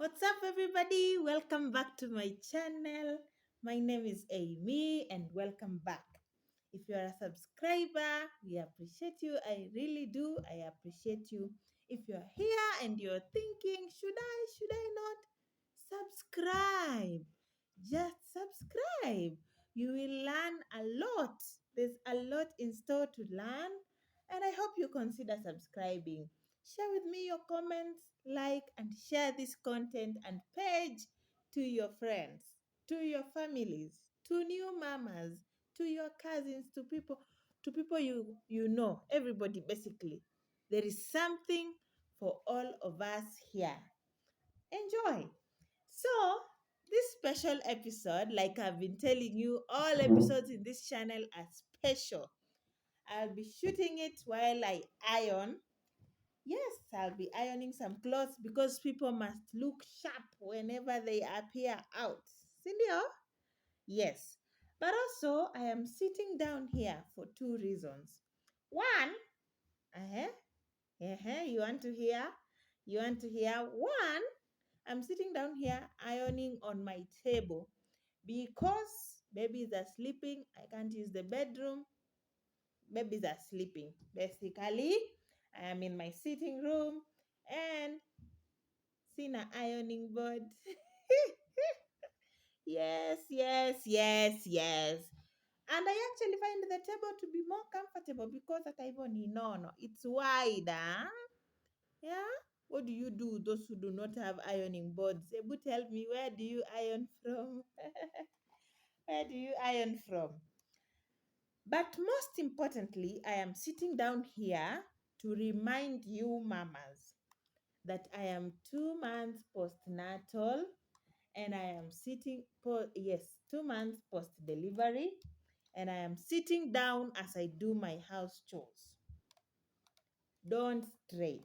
What's up, everybody? Welcome back to my channel. My name is Amy, and welcome back. If you are a subscriber, we appreciate you. I really do. I appreciate you. If you're here and you're thinking, should I not? Subscribe. Just subscribe. You will learn a lot. There's a lot in store to learn, and I hope you consider subscribing. Share with me your comments, like, and share this content and page to your friends, to your families, to new mamas, to your cousins, to people you know, everybody basically. There is something for all of us here. Enjoy. So, this special episode, like I've been telling you, all episodes in this channel are special. I'll be shooting it while I iron. Yes, I'll be ironing some clothes because people must look sharp whenever they appear out. Sindio? Yes. But also, I am sitting down here for two reasons. One, you want to hear? You want to hear? One, I'm sitting down here ironing on my table because babies are sleeping. I can't use the bedroom. Babies are sleeping. Basically, I am in my sitting room and seen an ironing board. Yes. And I actually find the table to be more comfortable because at Ivoni, no, it's wider. Yeah? What do you do, those who do not have ironing boards? Ebu, tell me, where do you iron from? Where do you iron from? But most importantly, I am sitting down here to remind you, mamas, that I am 2 months postnatal and I am sitting, 2 months post delivery, and I am sitting down as I do my house chores. Don't strain.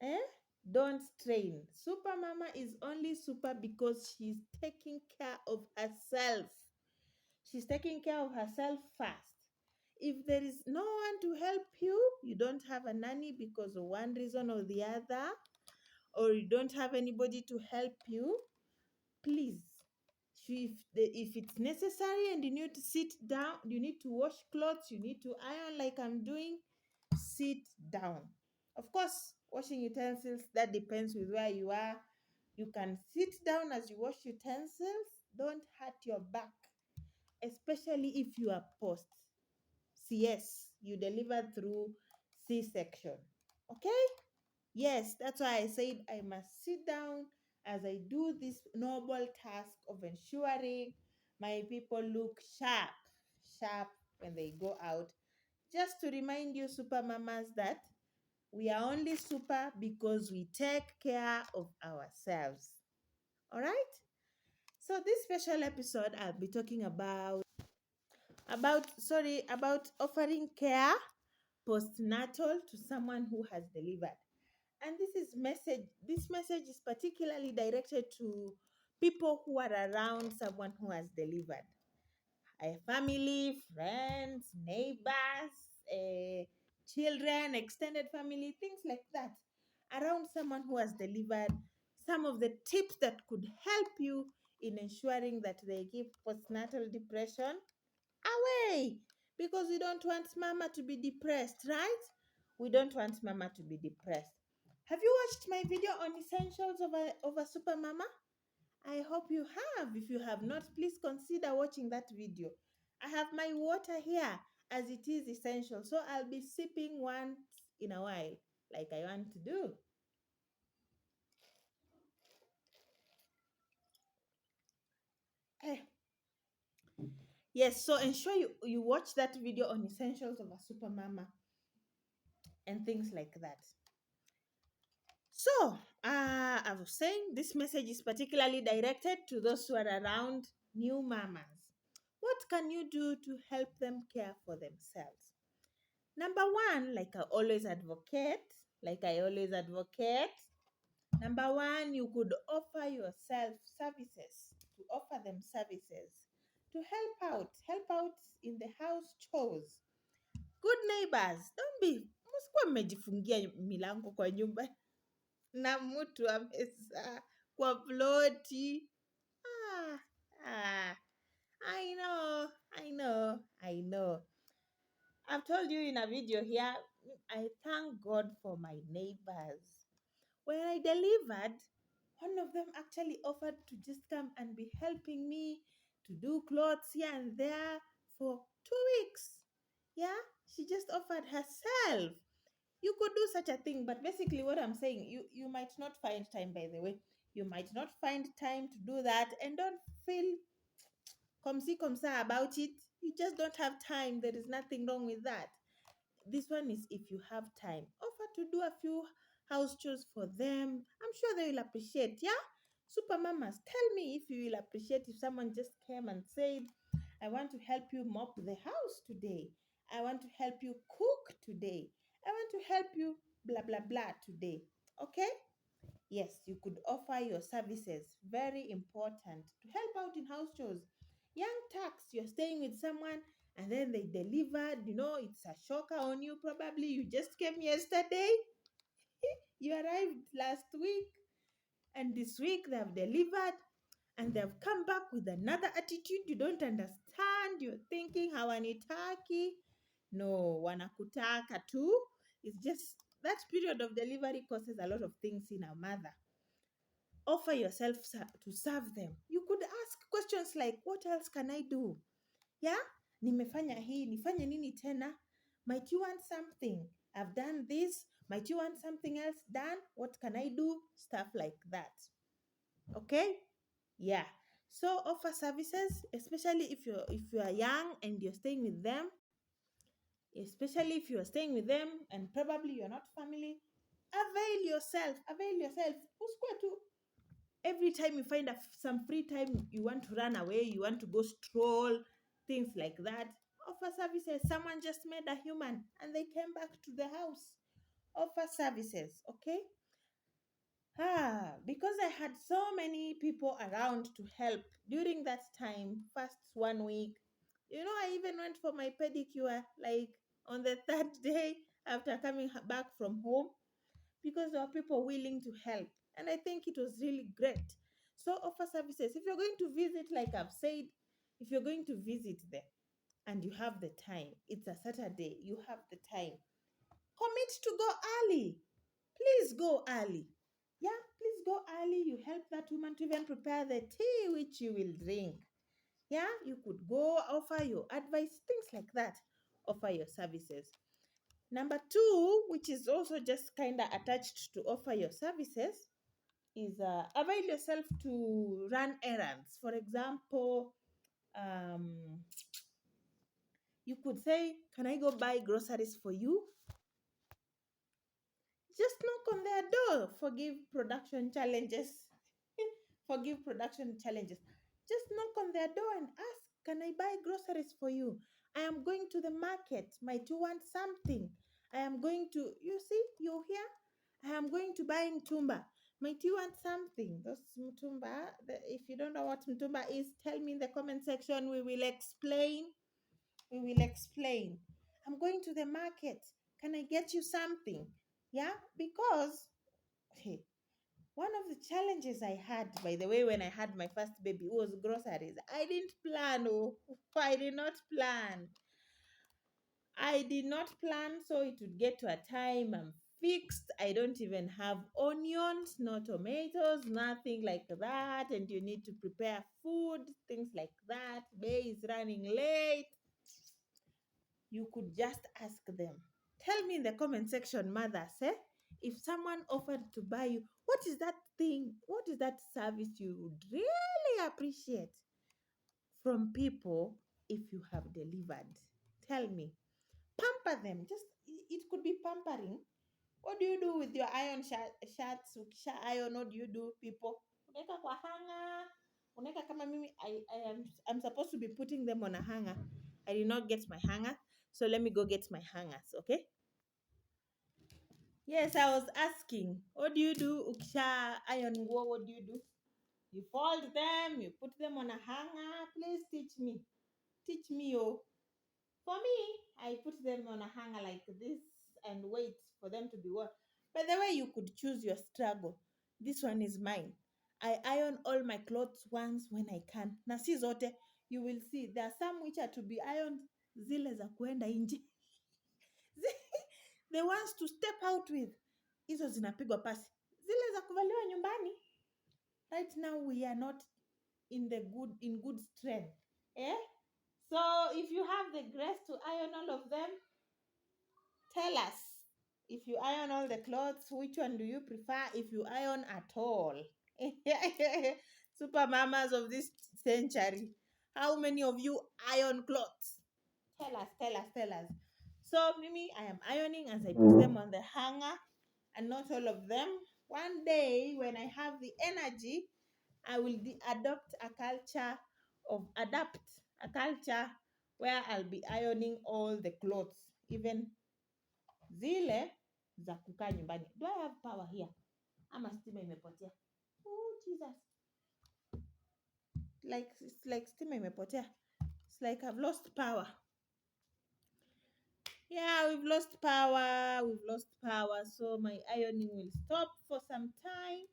Eh? Don't strain. Super mama is only super because she's taking care of herself. She's taking care of herself first. If there is no one to help you, you don't have a nanny because of one reason or the other, or you don't have anybody to help you, please, if it's necessary and you need to sit down, you need to wash clothes, you need to iron like I'm doing, sit down. Of course, washing utensils, that depends with where you are. You can sit down as you wash utensils. Don't hurt your back, especially if you are post. CS, you delivered through C-section. Okay? Yes, that's why I said I must sit down as I do this noble task of ensuring my people look sharp when they go out. Just to remind you, super mamas, that we are only super because we take care of ourselves. All right? So this special episode I'll be talking about offering care postnatal to someone who has delivered. And this message is particularly directed to people who are around someone who has delivered. A family, friends, neighbors, children, extended family, things like that. Around someone who has delivered, some of the tips that could help you in ensuring that they give postnatal depression away, because we don't want mama to be depressed, right? We don't want mama to be depressed. Have you watched my video on essentials of a super mama? I hope you have. If you have not, please consider watching that video. I have my water here as it is essential, so I'll be sipping once in a while like I want to do. Eh, yes, so ensure you watch that video on essentials of a super mama and things like that. So, I was saying this message is particularly directed to those who are around new mamas. What can you do to help them care for themselves? Number one, like I always advocate, number one, you could offer yourself services, to offer them services, to help out in the house chores. Good neighbors, don't be, msikuwa mmejifungia milango kwa nyumba na mtu amezaa. kwa ploti. Ah, ah, I know, I know, I know. I've told you in a video here, I thank God for my neighbors. When I delivered, one of them actually offered to just come and be helping me to do clothes here and there for 2 weeks. Yeah, she just offered herself. You could do such a thing, but basically, what I'm saying, you might not find time, by the way. You might not find time to do that, and don't feel comme si comme ça about it. You just don't have time. There is nothing wrong with that. This one is if you have time, offer to do a few house chores for them. I'm sure they will appreciate. Yeah, super mamas, tell me if you will appreciate if someone just came and said, I want to help you mop the house today. I want to help you cook today. I want to help you blah blah blah today. Okay. Yes, you could offer your services. Very important to help out in house chores. Young tax, you're staying with someone and then they delivered. It's a shocker on you. Probably you just came yesterday, you arrived last week, and this week they have delivered and they've come back with another attitude you don't understand. You're thinking, hawanitaki. No, wanakutaka too. It's just that period of delivery causes a lot of things in a mother. Offer yourself to serve them. You could ask questions like, what else can I do? Yeah? Nimefanya hii, nifanye nini tena? Might you want something? I've done this. Might you want something else done? What can I do? Stuff like that. Okay? Yeah. So offer services, especially if you are young and you're staying with them, especially if you are staying with them and probably you're not family. Avail yourself. Avail yourself. Usikue tu every time you find some free time, you want to run away, you want to go stroll, things like that. Offer services. Someone just made a human and they came back to the house. Offer services, okay? Because I had so many people around to help during that time, first 1 week. I even went for my pedicure like on the third day after coming back from home because there were people willing to help. And I think it was really great. So offer services. If you're going to visit, like I've said, if you're going to visit there and you have the time, it's a Saturday, you have the time, commit to go early. Please go early. Yeah, please go early. You help that woman to even prepare the tea which you will drink. Yeah, you could go offer your advice, things like that. Offer your services. Number two, which is also just kind of attached to offer your services, is avail yourself to run errands. For example, um, you could say, can I go buy groceries for you? Just knock on their door. Forgive production challenges. Forgive production challenges. Just knock on their door and ask, can I buy groceries for you? I am going to the market. Might you want something? I am going to, you see, you hear? I am going to buy mtumba. Might you want something? Those mtumba, if you don't know what mtumba is, tell me in the comment section. We will explain. We will explain. I'm going to the market. Can I get you something? Yeah, because hey, one of the challenges I had, by the way, when I had my first baby was groceries. I didn't plan. Oh, I did not plan. I did not plan, so it would get to a time I'm fixed. I don't even have onions, no tomatoes, nothing like that. And you need to prepare food, things like that. Bay is running late. You could just ask them. Tell me in the comment section, mothers, if someone offered to buy you, what is that thing? What is that service you would really appreciate from people if you have delivered? Tell me. Pamper them. Just it could be pampering. What do you do with your iron shirts? Ukisha iron, what do you do, people? Unaweka kwa hanger. Unaweka kama mimi, I'm supposed to be putting them on a hanger. I did not get my hanger, so let me go get my hangers, okay? Yes, I was asking, what do you do? Ukisha iron nguo, what do you do? You fold them, you put them on a hanger. Please teach me. Teach me, oh. For me, I put them on a hanger like this and wait for them to be worn. By the way, you could choose your struggle. This one is mine. I iron all my clothes once when I can. Na si zote, you will see there are some which are to be ironed, zile za kuenda nje. The ones to step out with, hizo zinapigwa pasi. Zile za kuvaliwa nyumbani, right now we are not in good strength. Eh? So if you have the grace to iron all of them, tell us. If you iron all the clothes, which one do you prefer if you iron at all? Super mamas of this century. How many of you iron clothes? Tell us, tell us, tell us. So, Mimi, I am ironing as I put them on the hanger, and not all of them. One day, when I have the energy, I will adapt a culture where I'll be ironing all the clothes, even zile za kukaa nyumbani. Do I have power here? Ama stima imepotea? Oh, Jesus. It's like stima imepotea. It's like I've lost power. Yeah, we've lost power. We've lost power. So my ironing will stop for some time.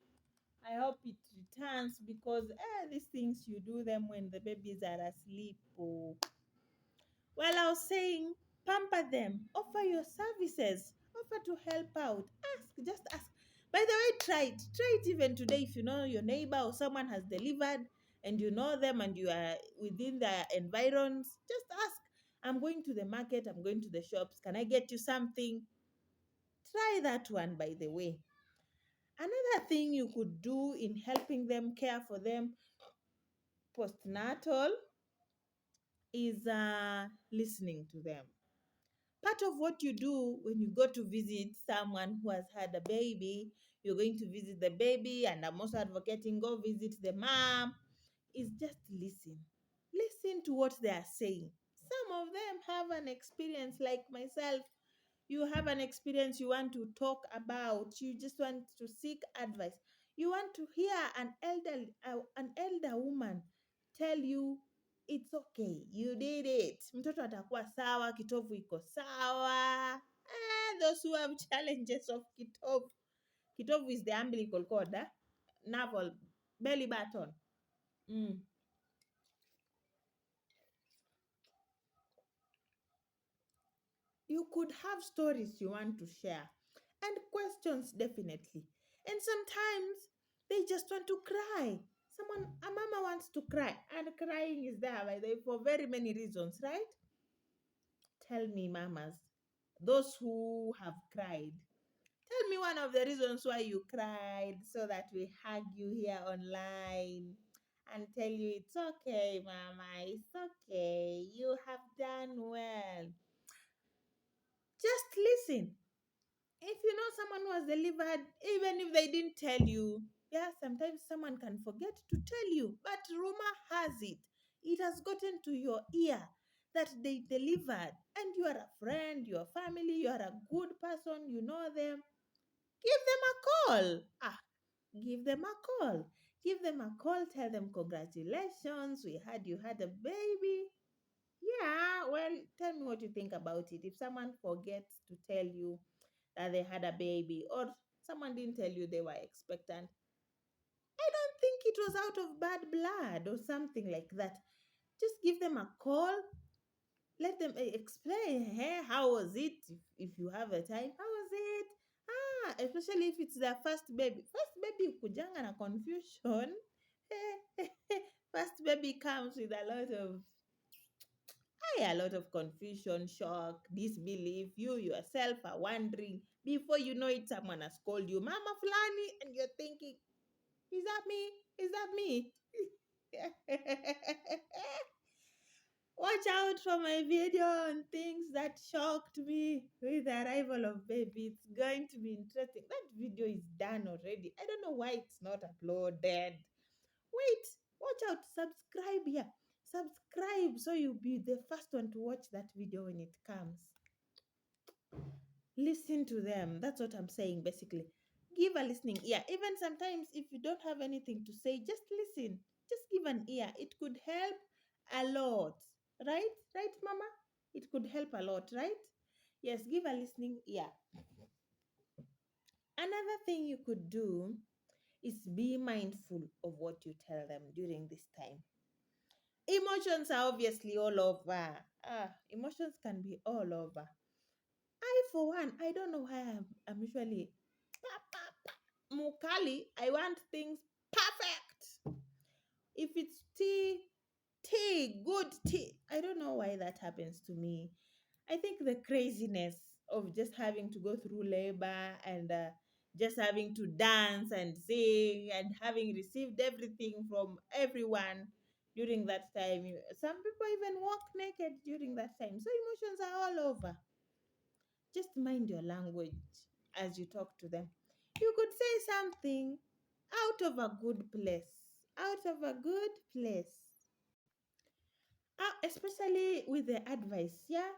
I hope it returns because these things you do them when the babies are asleep. Oh. Well, I was saying, pamper them, offer your services, offer to help out. Just ask. By the way, try it. Try it even today if you know your neighbor or someone has delivered and you know them and you are within their environs. Just ask. I'm going to the market, I'm going to the shops. Can I get you something? Try that one, by the way. Another thing you could do in helping them care for them postnatal is listening to them. Part of what you do when you go to visit someone who has had a baby, you're going to visit the baby, and I'm also advocating go visit the mom, is just listen. Listen to what they are saying. Some of them have an experience like myself. You have an experience you want to talk about. You just want to seek advice. You want to hear an elder woman tell you it's okay, you did it. Mtoto atakuwa sawa, kitovu iko sawa. Those who have challenges of kitovu. Kitovu is the umbilical cord, navel, belly button. Mm. You could have stories you want to share and questions, definitely. And sometimes they just want to cry. A mama wants to cry, and crying is there by the way, for very many reasons, right? Tell me, mamas, those who have cried, tell me one of the reasons why you cried so that we hug you here online and tell you it's okay, mama, it's okay. You have done well. Just listen. If you know someone who has delivered, even if they didn't tell you, yeah, sometimes someone can forget to tell you, but rumor has it has gotten to your ear that they delivered, and you are a friend, your family, you are a good person, you know them. Give them a call. Give them a call. Give them a call, tell them congratulations, we heard you had a baby. Yeah, well, tell me what you think about it. If someone forgets to tell you that they had a baby or someone didn't tell you they were expectant, I don't think it was out of bad blood or something like that. Just give them a call, let them explain, hey, how was it? If you have a time, how was it? Especially if it's their first baby. First baby kujanga na confusion. First baby comes with a lot of confusion, shock, disbelief. You yourself are wondering. Before you know it, someone has called you Mama Flani, and you're thinking, is that me? Is that me? Watch out for my video on things that shocked me with the arrival of baby. It's going to be interesting. That video is done already. I don't know why it's not uploaded. Wait, watch out. Subscribe here. Subscribe so you'll be the first one to watch that video when it comes. Listen to them. That's what I'm saying basically. Give a listening ear. Even sometimes if you don't have anything to say, just listen. Just give an ear. It could help a lot. Right? Right, Mama? It could help a lot, right? Yes, give a listening ear. Another thing you could do is be mindful of what you tell them during this time. Emotions are obviously all over. Emotions can be all over. I, for one, I don't know why I'm usually mukali. I want things perfect. If it's tea, good tea. I don't know why that happens to me. I think the craziness of just having to go through labor and just having to dance and sing and having received everything from everyone during that time. Some people even walk naked during that time. So emotions are all over. Just mind your language as you talk to them. You could say something out of a good place. Out of a good place. Especially with the advice, yeah.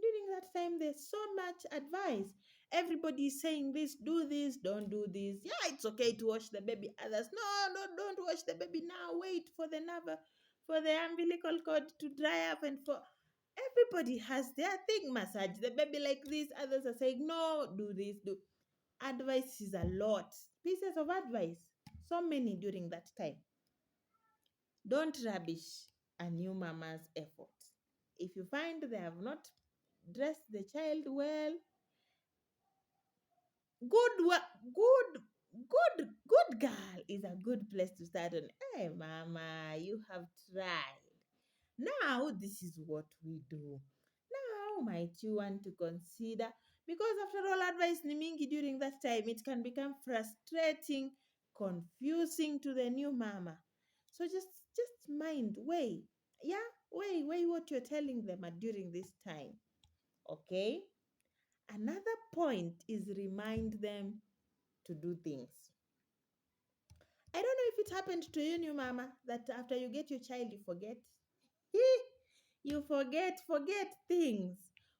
During that time, there's so much advice. Everybody is saying this, do this, don't do this. Yeah, it's okay to wash the baby. Others, no, no, don't wash the baby now. Wait for the never, for the umbilical cord to dry up, and for everybody has their thing. Massage the baby like this. Others are saying no, do this, do. Advice is a lot. Pieces of advice, so many during that time. Don't rubbish a new mama's effort. If you find they have not dressed the child well, good, good girl is a good place to start on. Hey, mama, you have tried. Now, this is what we do. Now, might you want to consider? Because after all, advice ni mingi during that time, it can become frustrating, confusing to the new mama. So just mind, weigh what you're telling them during this time. Okay? Another point is remind them to do things. I don't know if it happened to you, new mama, that after you get your child, you forget. You forget things.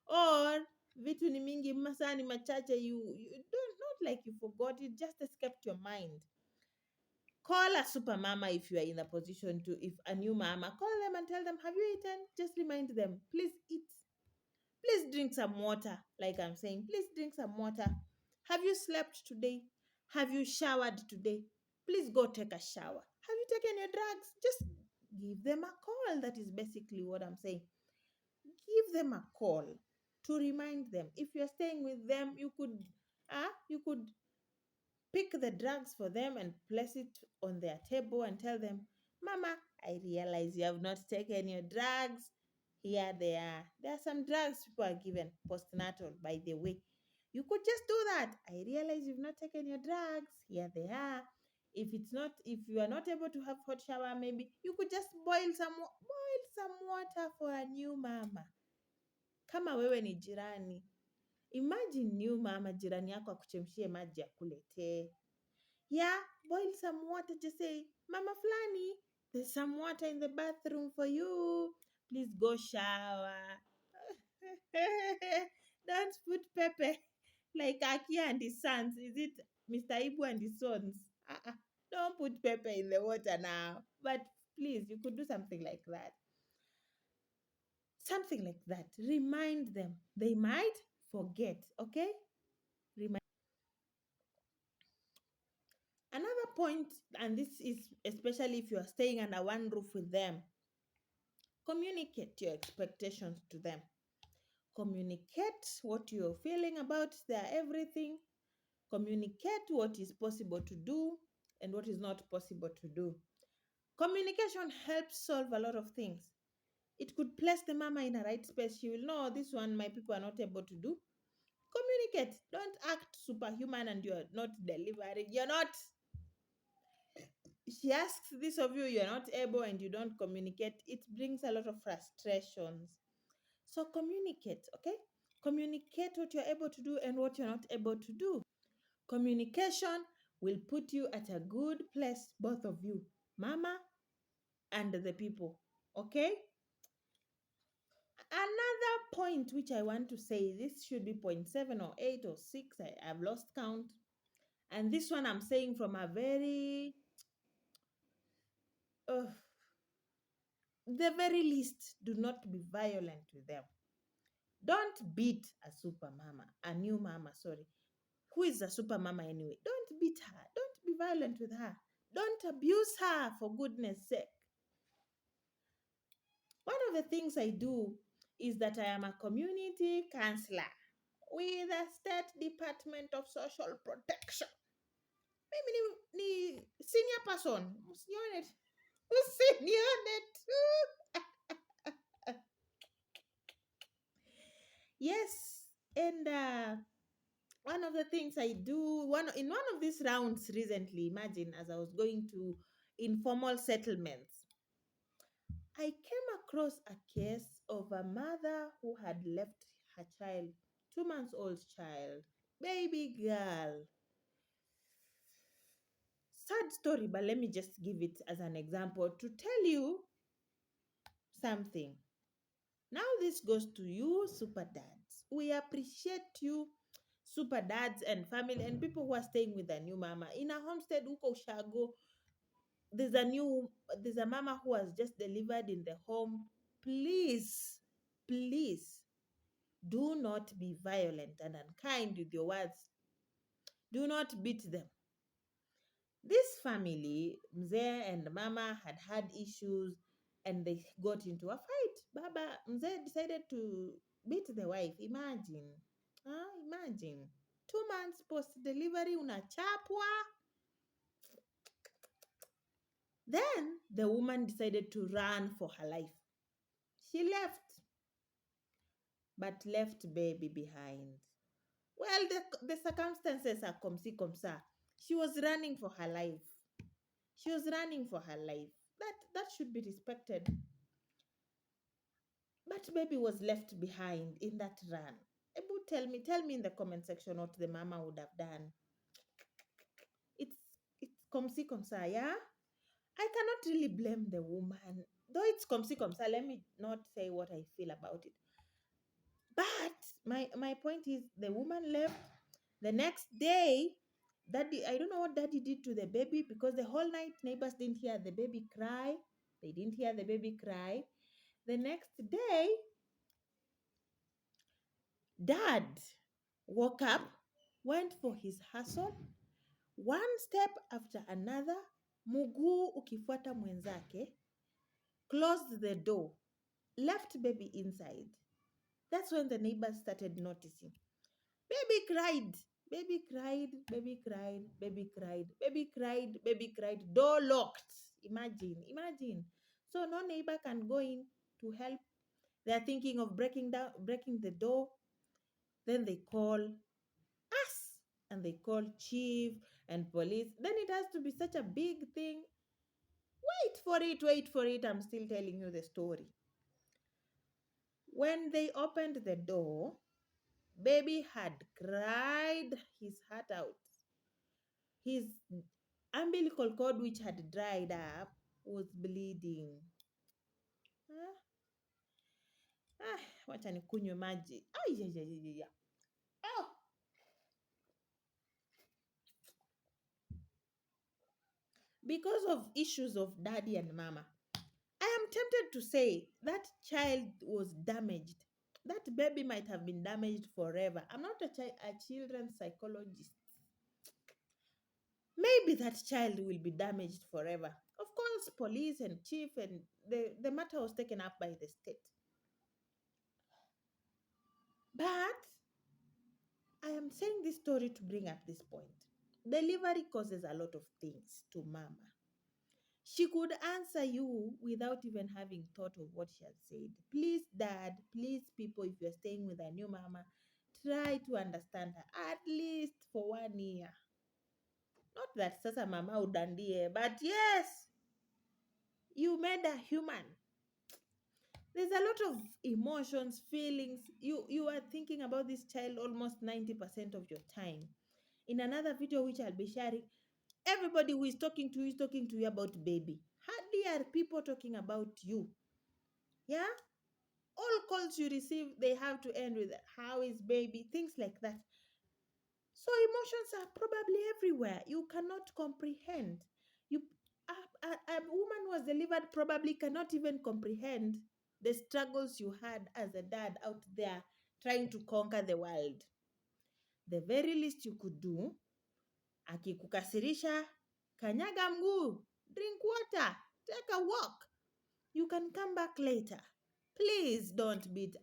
Or vitu ni mingi masani machache, you don't, not like you forgot, it just escaped your mind. Call a super mama if you are in a position to, if a new mama, call them and tell them, have you eaten? Just remind them, please eat. Please drink some water. Like I'm saying, please drink some water. Have you slept today? Have you showered today? Please go take a shower. Have you taken your drugs? Just give them a call. That is basically what I'm saying. Give them a call to remind them. If you're staying with them, you could pick the drugs for them and place it on their table and tell them, Mama, I realize you have not taken your drugs. Here they are. There are some drugs people are given postnatal, by the way. You could just do that. I realize you've not taken your drugs. Here they are. If you are not able to have hot shower, maybe you could just boil some water for a new mama. Kama wewe ni jirani, imagine new mama jirani yako akuchemshie maji akuletee. Yeah, boil some water. Just say, Mama Flani, there's some water in the bathroom for you. Please go shower. Don't put pepper like Aki and his sons. Is it Mr. Ibu and his sons? Don't put pepper in the water now. But please, you could do something like that. Something like that. Remind them. They might forget, okay? Remind. Another point, and this is especially if you are staying under one roof with them, communicate your expectations to them. Communicate what you're feeling about their everything. Communicate what is possible to do and what is not possible to do. Communication helps solve a lot of things. It could place the mama in a right space. She will know this one my people are not able to do. Communicate. Don't act superhuman and you're not delivering. You're not. She asks this of you, you're not able and you don't communicate. It brings a lot of frustrations. So communicate, okay? Communicate what you're able to do and what you're not able to do. Communication will put you at a good place, both of you, mama and the people, okay? Another point which I want to say, this should be point 7 or 8 or 6, I've lost count. And this one I'm saying from a very, the very least, do not be violent with them. Don't beat a new mama, sorry. Who is a super mama anyway? Don't beat her. Don't be violent with her. Don't abuse her, for goodness sake. One of the things I do is that I am a community counselor with the State Department of Social Protection. Mimi ni senior person. Usione tu. Usinione tu. Yes, and one of the things I do in one of these rounds recently, imagine as I was going to informal settlements, I came across a case of a mother who had left her child, 2 months old child, baby girl. Sad story, but let me just give it as an example to tell you something. Now, this goes to you, super dads. We appreciate you, super dads and family and people who are staying with a new mama. In a homestead, huko Ushago, there's a mama who has just delivered in the home. Please, please, do not be violent and unkind with your words. Do not beat them. This family, Mzee and Mama, had issues and they got into a fight. Baba, Mzee decided to beat the wife. Imagine. Imagine. 2 months post delivery, unachapwa. Then the woman decided to run for her life. She left, but left baby behind. Well, the circumstances are comme ça. She was running for her life. She was running for her life. That should be respected. But baby was left behind in that run. Ebu, tell me in the comment section what the mama would have done. It's comme ça, yeah? I cannot really blame the woman. Though it's comme ça, let me not say what I feel about it. But my point is the woman left. The next day, daddy, I don't know what daddy did to the baby because the whole night neighbors didn't hear the baby cry. They didn't hear the baby cry. The next day, dad woke up, went for his hustle, one step after another, muguu ukifuata mwenzake, closed the door, left baby inside. That's when the neighbors started noticing. Baby cried, baby cried, baby cried, baby cried, baby cried, baby cried, door locked. Imagine. So no neighbor can go in to help. They're thinking of breaking the door. Then they call us and they call chief and police. Then it has to be such a big thing. Wait for it. I'm still telling you the story. When they opened the door, baby had cried his heart out. His umbilical cord, which had dried up, was bleeding. Wacha nikunywe maji. Oh. Because of issues of daddy and mama, I am tempted to say that child was damaged. That baby might have been damaged forever. I'm not a children's psychologist. Maybe that child will be damaged forever. Of course, police and chief and the matter was taken up by the state. But I am saying this story to bring up this point. Delivery causes a lot of things to mama. She could answer you without even having thought of what she had said. Please, dad, please, people, if you're staying with a new mama, try to understand her at least for 1 year. Not that sasa mama udandie, but yes, you made a human. There's a lot of emotions, feelings. You are thinking about this child almost 90% of your time. In another video which I'll be sharing, everybody who is talking to you about baby. Hardly are people talking about you. Yeah? All calls you receive, they have to end with how is baby, things like that. So emotions are probably everywhere. You cannot comprehend. A woman who was delivered probably cannot even comprehend the struggles you had as a dad out there trying to conquer the world. The very least you could do, akikukasirisha, Kanyaga mguu, drink water, take a walk. You can come back later. Please don't beat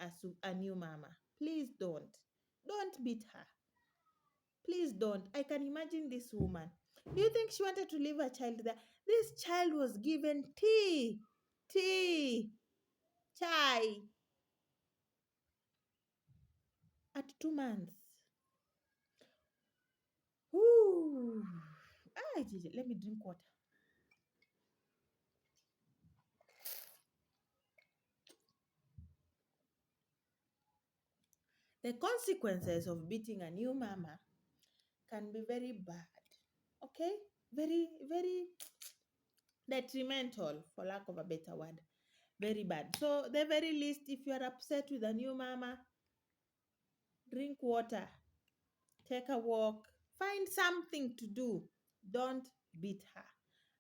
a new mama. Please don't. Don't beat her. Please don't. I can imagine this woman. Do you think she wanted to leave her child there? This child was given tea, chai at 2 months. Ooh. Ah, let me drink water. The consequences of beating a new mama can be very bad. Okay? Very, very detrimental, for lack of a better word. Very bad. So, the very least, if you are upset with a new mama, drink water, take a walk, find something to do. Don't beat her.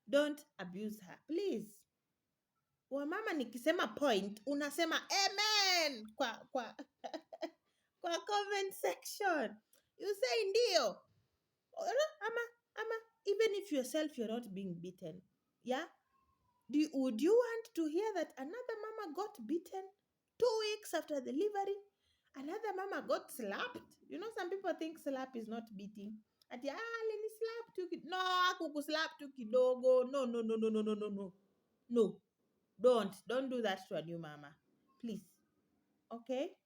Don't abuse her. Please. Wamama nikisema point, unasema amen kwa comment section. You say ndio. Ama, even if yourself you're not being beaten. Yeah? Would you want to hear that another mama got beaten 2 weeks after delivery? Another mama got slapped. You know, some people think slap is not beating. Ati, leni slap tu kidogo. No, akukuslap tu kidogo. No, no, no, no, no, no, no, no. No, don't do that to a new mama. Please. Okay?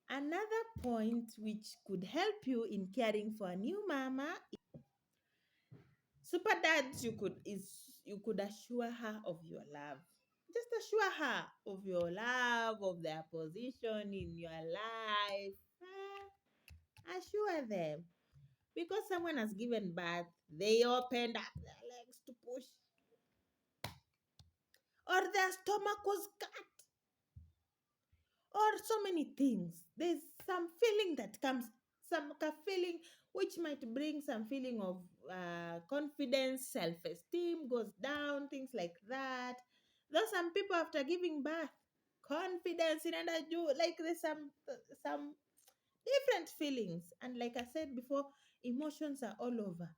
Another point which could help you in caring for a new mama, super dads, you could assure her of your love. Just assure her of your love, of their position in your life. Assure them. Because someone has given birth, they opened up their legs to push. Or their stomach was cut. Or so many things. There's some feeling that comes, some feeling which might bring some feeling of confidence, self-esteem goes down, things like that. Though some people after giving birth, confidence in under you, like there's some different feelings. And like I said before, emotions are all over.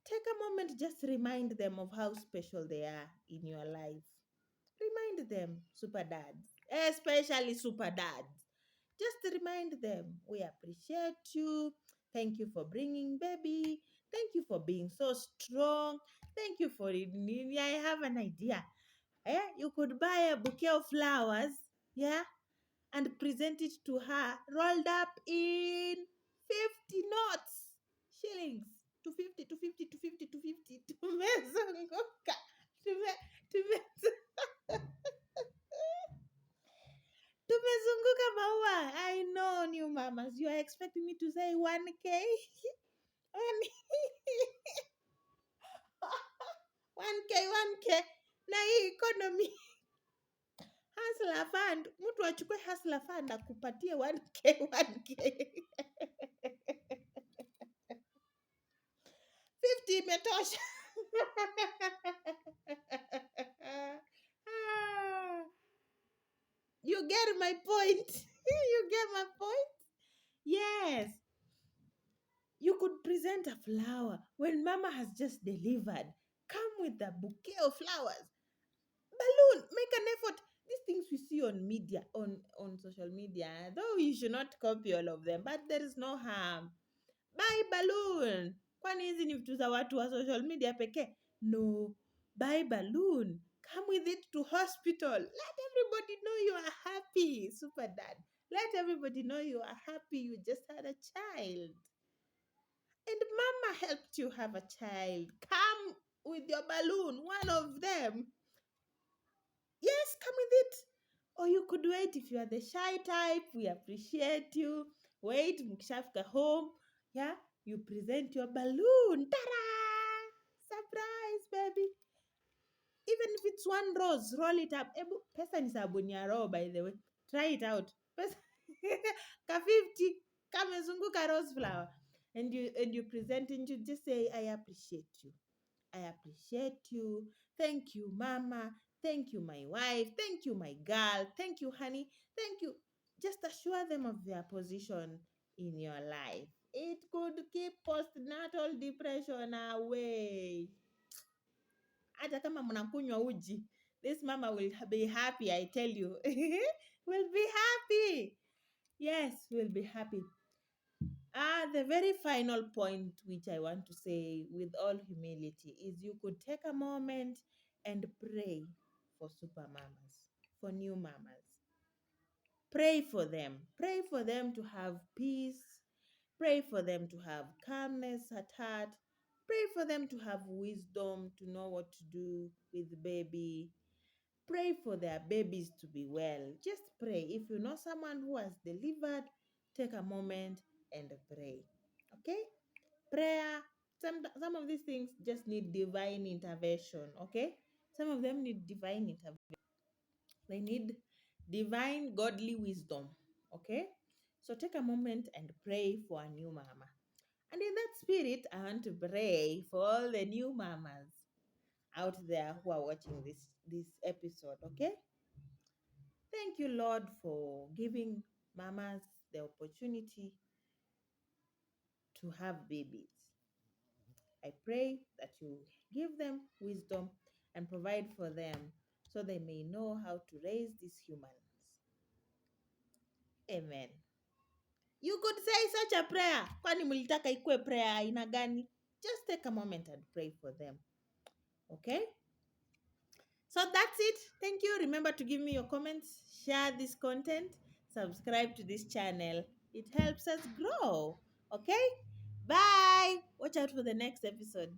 Take a moment, just remind them of how special they are in your life. Remind them, super dads, especially super dads. Just remind them, we appreciate you. Thank you for bringing baby. Thank you for being so strong. Thank you for I have an idea. You could buy a bouquet of flowers, yeah, and present it to her, rolled up in 50 knots, shillings, 250, 250, 250, 250, tumezunguka, tumezunguka maua. I know, new mamas, you are expecting me to say 1K? 1K, 1K. Na hii economy. Hustler fund, mtu achukue hustler fund akupatie 1K, 1K. 50 imetosha. You get my point. You get my point? Yes. You could present a flower when mama has just delivered. Come with a bouquet of flowers. Balloon, make an effort. These things we see on media, on social media, though you should not copy all of them, but there is no harm. Buy balloon. Kwani hizi ni vitu za watu wa social media pekee? No. Buy balloon. Come with it to hospital. Let everybody know you are happy, super dad. Let everybody know you are happy you just had a child. And mama helped you have a child. Come with your balloon, one of them. Yes, come with it. Or you could wait if you are the shy type. We appreciate you. Wait, mkishafika home. Yeah, you present your balloon. Ta-da! Surprise, baby. Even if it's one rose, roll it up. Pesa ni sabuni ya roho, by the way. Try it out. Ka 50, kamezunguka rose flower. And you present and you just say, I appreciate you. I appreciate you. Thank you, mama. Thank you, my wife. Thank you, my girl. Thank you, honey. Thank you. Just assure them of their position in your life. It could keep postnatal depression away. Hata kama mnakunywa uji, this mama will be happy, I tell you. Will be happy. Yes, will be happy. The very final point, which I want to say with all humility, is you could take a moment and pray for super mamas, for new mamas. Pray for them. Pray for them to have peace. Pray for them to have calmness at heart. Pray for them to have wisdom to know what to do with the baby. Pray for their babies to be well. Just pray. If you know someone who has delivered, take a moment and pray. Okay? Prayer. Some of these things just need divine intervention. Okay? Some of them need divine intervention. They need divine godly wisdom. Okay? So take a moment and pray for a new mama. And in that spirit, I want to pray for all the new mamas out there who are watching this episode. Okay? Thank you, Lord, for giving mamas the opportunity to have babies. I pray that you give them wisdom and provide for them so they may know how to raise these humans. Amen. You could say such a prayer. Kwani mulitaka ikue prayer aina gani? Just take a moment and pray for them. Okay? So that's it. Thank you. Remember to give me your comments, share this content, subscribe to this channel. It helps us grow. Okay? Bye. Watch out for the next episode.